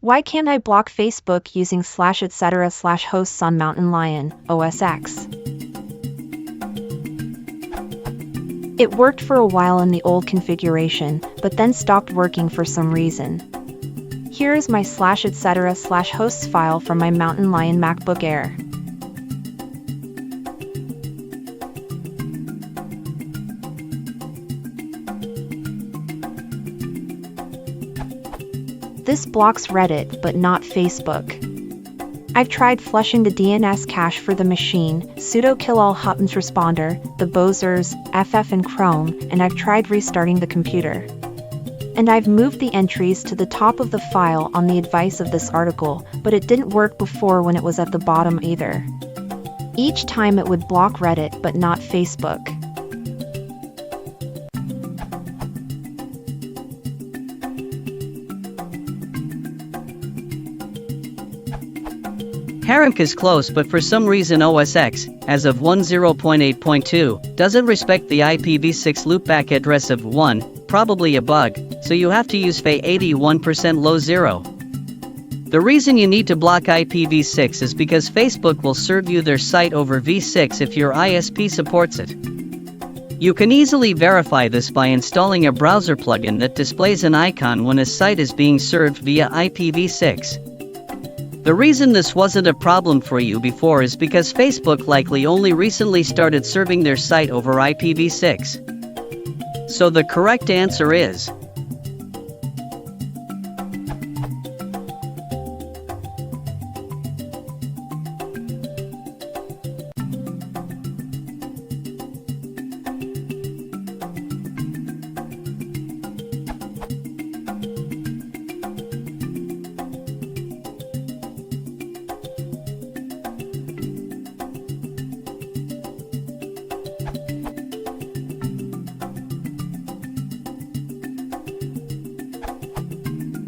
Why can't I block Facebook using /etc/hosts on Mountain-Lion, OSX? It worked for a while in the old configuration, but then stopped working for some reason. Here is my /etc/hosts file from my Mountain-Lion MacBook Air. This blocks Reddit, but not Facebook. I've tried flushing the DNS cache for the machine, sudo kill all Hutton's responder, the browsers, FF and Chrome, and I've tried restarting the computer. And I've moved the entries to the top of the file on the advice of this article, but it didn't work before when it was at the bottom either. Each time it would block Reddit, but not Facebook. Harenk is close, but for some reason OSX, as of 10.8.2, doesn't respect the IPv6 loopback address of 1, probably a bug, so you have to use FA81% low 0. The reason you need to block IPv6 is because Facebook will serve you their site over v6 if your ISP supports it. You can easily verify this by installing a browser plugin that displays an icon when a site is being served via IPv6. The reason this wasn't a problem for you before is because Facebook likely only recently started serving their site over IPv6. So the correct answer is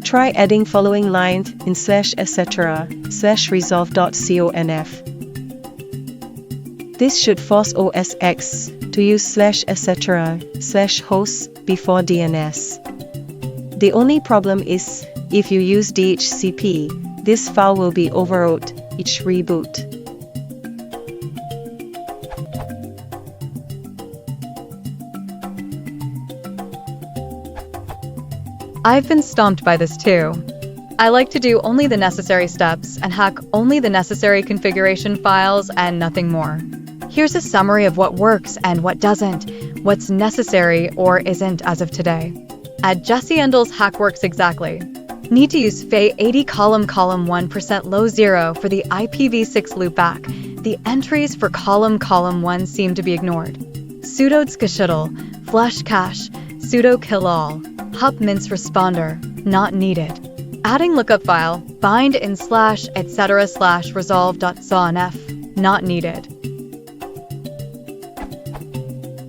Try adding following lines in /etc/resolve.conf. This should force OSX to use /etc/hosts before DNS. The only problem is, if you use DHCP, this file will be overwrote each reboot. I've been stumped by this too. I like to do only the necessary steps and hack only the necessary configuration files and nothing more. Here's a summary of what works and what doesn't, what's necessary or isn't as of today. At Jesse Endel's Hack Works Exactly. Need to use FA80 column 1% low 0 for the IPv6 loopback. The entries for column 1 seem to be ignored. Sudo skshuttle, flush cache, sudo kill all. Hup mince responder, not needed. Adding lookup file, bind in /etc/resolve.conf, not needed.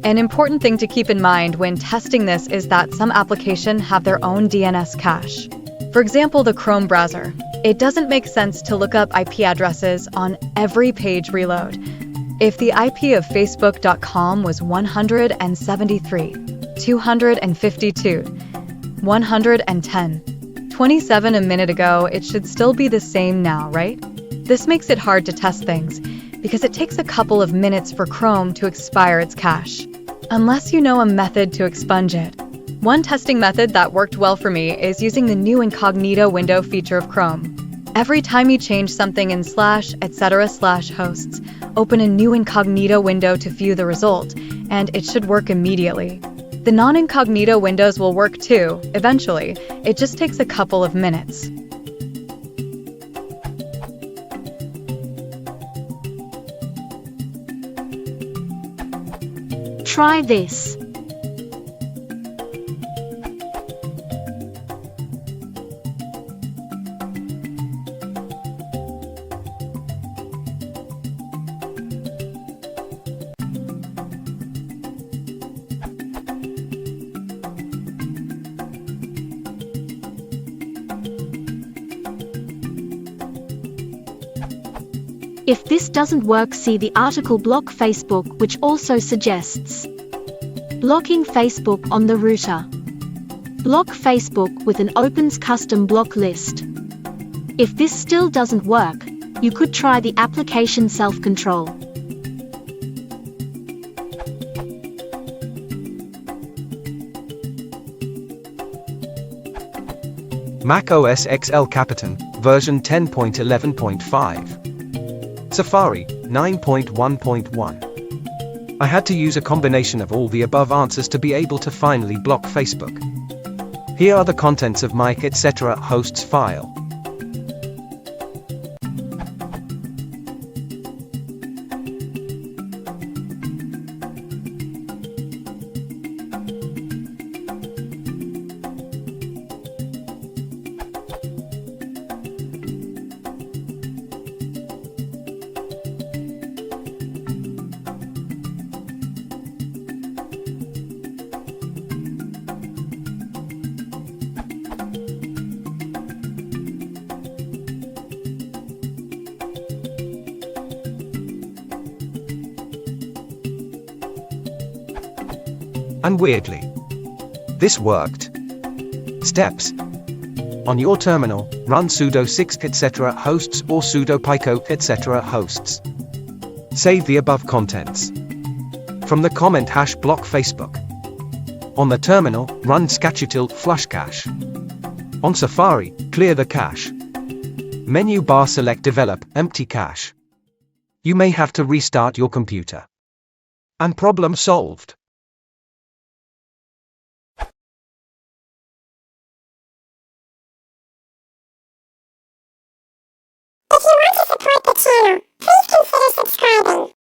An important thing to keep in mind when testing this is that some applications have their own DNS cache. For example, the Chrome browser. It doesn't make sense to look up IP addresses on every page reload. If the IP of facebook.com was 173, 252, 110, 27 a minute ago, it should still be the same now, right? This makes it hard to test things, because it takes a couple of minutes for Chrome to expire its cache, unless you know a method to expunge it. One testing method that worked well for me is using the new incognito window feature of Chrome. Every time you change something in /etc/hosts, open a new incognito window to view the result, and it should work immediately. The non-incognito windows will work too, eventually. It just takes a couple of minutes. Try this. If this doesn't work, see the article Block Facebook, which also suggests blocking Facebook on the router. Block Facebook with an opens custom block list. If this still doesn't work, you could try the application self-control. Mac OS X El Capitan, version 10.11.5. Safari, 9.1.1. I had to use a combination of all the above answers to be able to finally block Facebook. Here are the contents of my etc. hosts file. And weirdly, this worked. Steps. On your terminal, run sudo six etc. hosts or sudo pico etc. hosts. Save the above contents. From the comment hash block Facebook. On the terminal, run scachutil flush cache. On Safari, clear the cache. Menu bar select develop empty cache. You may have to restart your computer. And problem solved. If you want to support the channel, please consider subscribing.